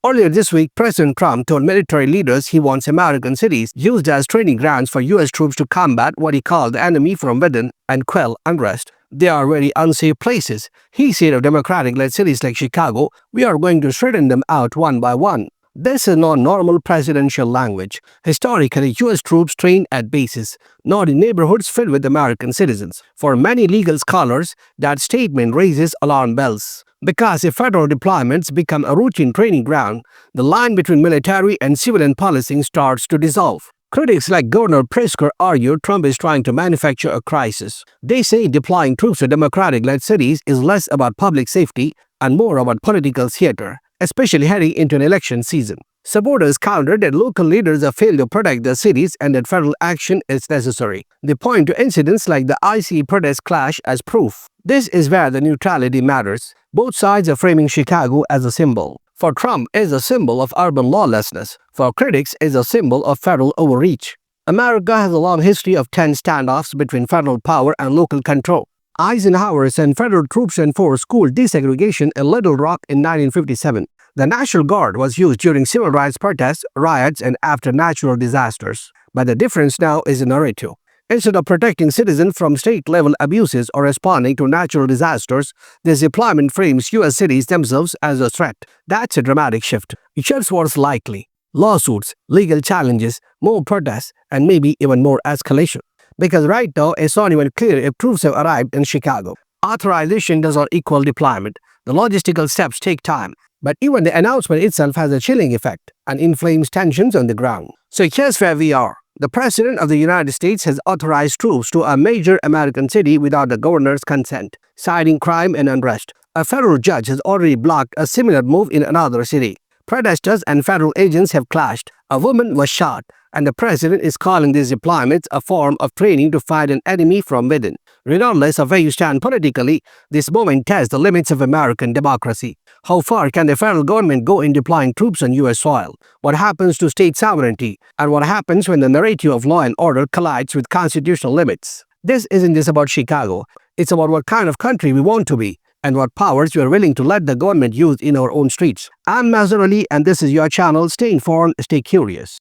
Earlier this week, President Trump told military leaders he wants American cities used as training grounds for U.S. troops to combat what he called the enemy from within and quell unrest. They are very unsafe places. He said of Democratic-led cities like Chicago, we are going to straighten them out one by one. This is not normal presidential language. Historically, U.S. troops train at bases, not in neighborhoods filled with American citizens. For many legal scholars, that statement raises alarm bells. Because if federal deployments become a routine training ground, the line between military and civilian policing starts to dissolve. Critics like Governor Pritzker argue Trump is trying to manufacture a crisis. They say deploying troops to Democratic-led cities is less about public safety and more about political theater, especially heading into an election season. Supporters countered that local leaders have failed to protect their cities and that federal action is necessary. They point to incidents like the ICE protest clash as proof. This is where the neutrality matters. Both sides are framing Chicago as a symbol. For Trump, it is a symbol of urban lawlessness. For critics, it is a symbol of federal overreach. America has a long history of tense standoffs between federal power and local control. Eisenhower sent federal troops to enforce school desegregation in Little Rock in 1957. The National Guard was used during civil rights protests, riots, and after natural disasters. But the difference now is the narrative. Instead of protecting citizens from state-level abuses or responding to natural disasters, this deployment frames U.S. cities themselves as a threat. That's a dramatic shift. It shows what's likely: lawsuits, legal challenges, more protests, and maybe even more escalation. Because right now, it's not even clear if troops have arrived in Chicago. Authorization does not equal deployment. The logistical steps take time. But even the announcement itself has a chilling effect and inflames tensions on the ground. So here's where we are. The President of the United States has authorized troops to a major American city without the governor's consent, citing crime and unrest. A federal judge has already blocked a similar move in another city. Protesters and federal agents have clashed. A woman was shot, and the president is calling these deployments a form of training to fight an enemy from within. Regardless of where you stand politically, this moment tests the limits of American democracy. How far can the federal government go in deploying troops on U.S. soil? What happens to state sovereignty? And what happens when the narrative of law and order collides with constitutional limits? This isn't just about Chicago. It's about what kind of country we want to be and what powers we are willing to let the government use in our own streets. I'm Mazhar Ali, and this is your channel. Stay informed, stay curious.